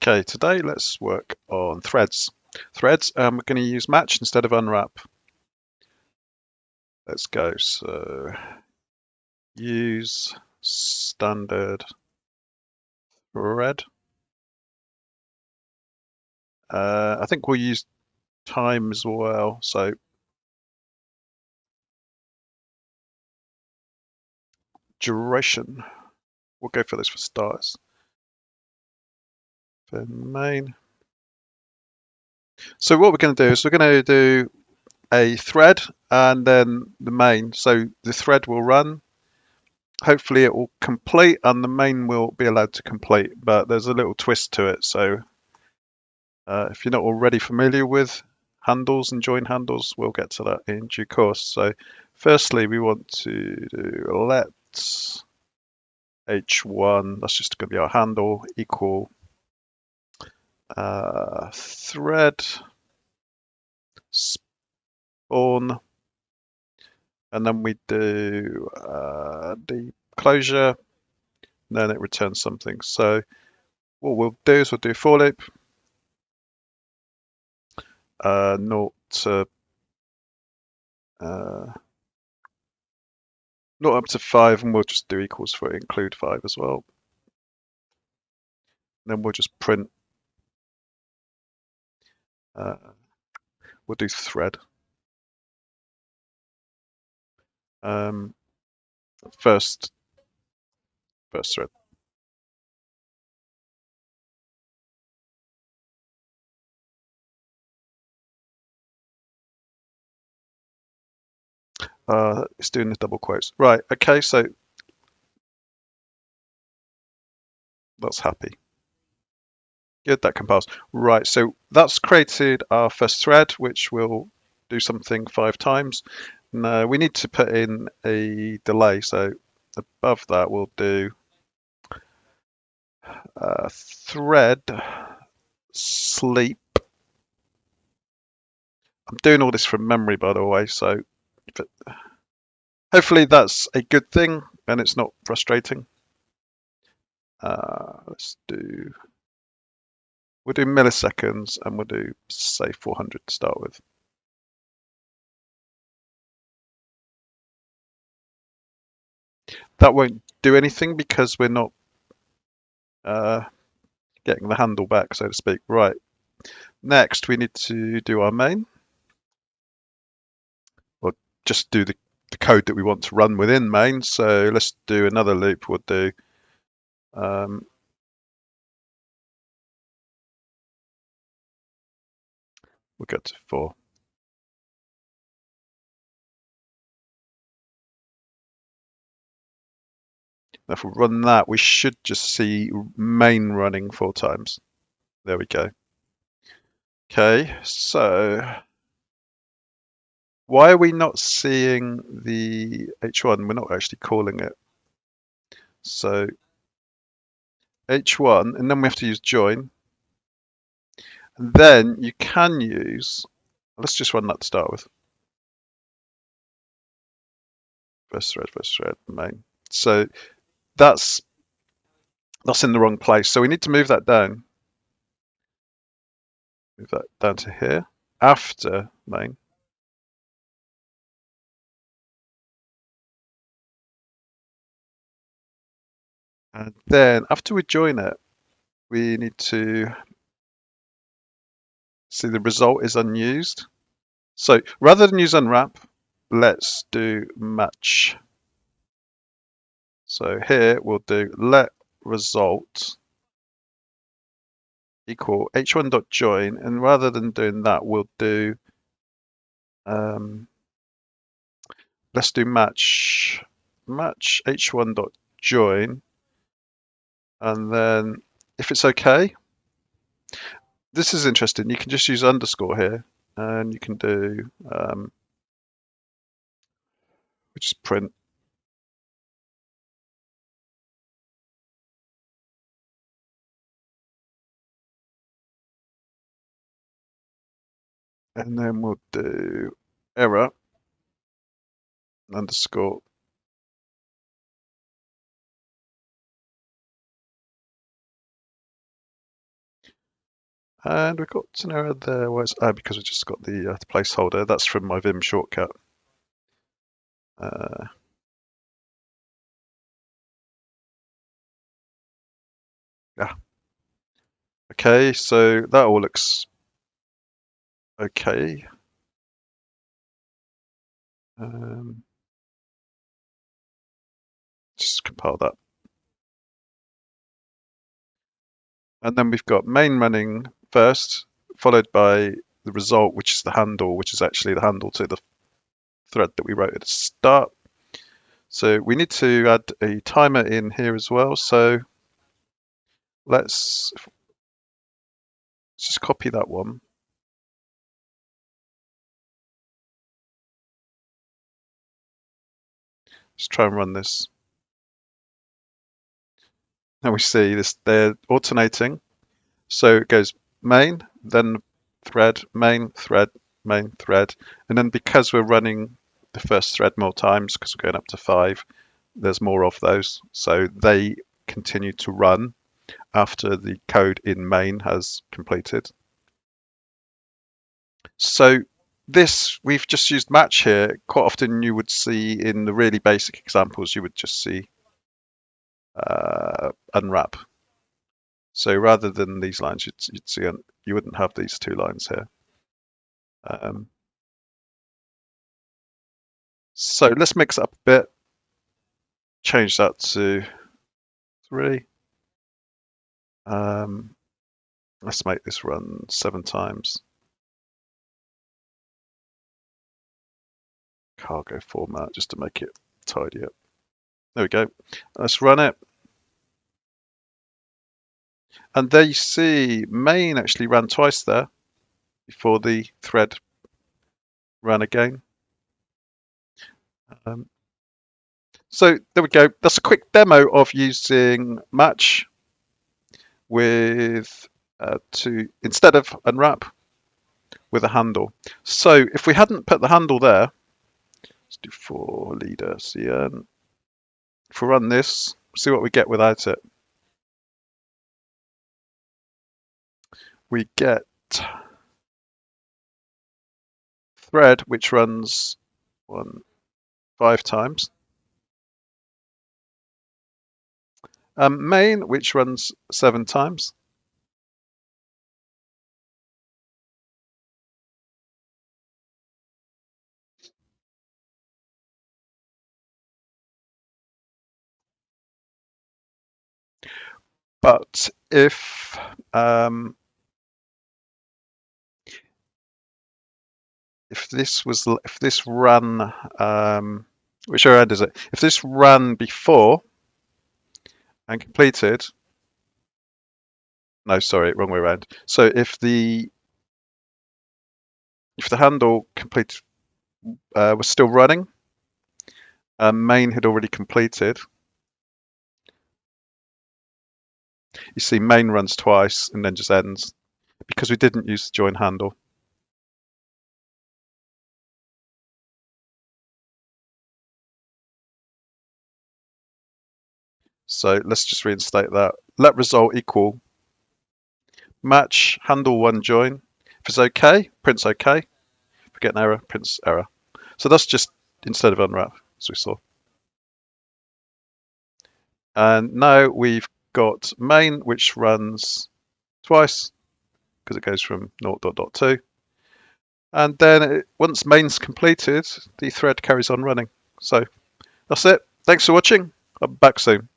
Okay, today let's work on threads. Threads, we're going to use match instead of unwrap. Let's go. So use standard thread. I think we'll use time as well. So duration, we'll go for this for starters. For main. So what we're going to do is we're going to do a thread and then the main. So the thread will run. Hopefully it will complete and the main will be allowed to complete, but there's a little twist to it. So if you're not already familiar with handles and join handles, we'll get to that in due course. So firstly, we want to do let h1, that's just going to be our handle, equal thread spawn, and then we do the closure, and then it returns something. So what we'll do is we'll do for loop, not up to 5, and we'll just do equals for include 5 as well. Then we'll just print. We'll do thread. First thread. It's doing the double quotes. Right, okay, so that's happy. Good, that compiles. Right, so that's created our first thread, which will do something 5 times. Now we need to put in a delay, so above that we'll do thread sleep. I'm doing all this from memory, by the way, so hopefully that's a good thing and it's not frustrating. We'll do milliseconds and we'll do, say, 400 to start with. That won't do anything because we're not getting the handle back, so to speak. Right. Next, we need to do our main. Or just do the code that we want to run within main. So let's do another loop. We'll do we'll go to 4. Now if we run that, we should just see main running 4 times. There we go. Okay, so why are we not seeing the H1? We're not actually calling it. So H1, and then we have to use join. And then you can use, let's just run that to start with. First thread, main. So that's in the wrong place. So we need to move that down. Move that down to here after main. And then after we join it, we need to see the result is unused. So rather than use unwrap, let's do match. So here we'll do let result equal h1.join, and rather than doing that, we'll do let's do match h1.join, and then if it's okay, this is interesting. You can just use underscore here, and you can do which is print. And then we'll do error underscore. And we've got an error there. Where's because we just got the placeholder. That's from my Vim shortcut. Uh, yeah. Okay, so that all looks okay. Um, just compile that. And then we've got main running first, followed by the result, which is the handle, which is actually the handle to the thread that we wrote at the start. So we need to add a timer in here as well. So let's just copy that one. Just try and run this. Now we see this, they're alternating. So it goes main, then thread, main, thread, main, thread. And then because we're running the first thread more times, because we're going up to 5, there's more of those. So they continue to run after the code in main has completed. So this, we've just used match here. Quite often you would see in the really basic examples, you would just see unwrap. So rather than these lines, you'd see, you wouldn't have these 2 lines here. So let's mix it up a bit. Change that to 3. Let's make this run 7 times. Cargo format, just to make it tidy up. There we go. Let's run it. And there you see main actually ran twice there before the thread ran again. So there we go. That's a quick demo of using match with instead of unwrap with a handle. So if we hadn't put the handle there, let's do for leader cn. If we run this, see what we get without it. We get thread, which runs 5 times. Main, which runs 7 times. But if this ran, which end is it? If this ran before and completed, no, sorry, wrong way around. So if the handle complete was still running, main had already completed. You see, main runs twice and then just ends because we didn't use the join handle. So let's just reinstate that. Let result equal match handle 1 join. If it's okay, prints okay. If we get an error, prints error. So that's just instead of unwrap, as we saw. And now we've got main, which runs twice because it goes from 0.2. And then once main's completed, the thread carries on running. So that's it. Thanks for watching. I'm back soon.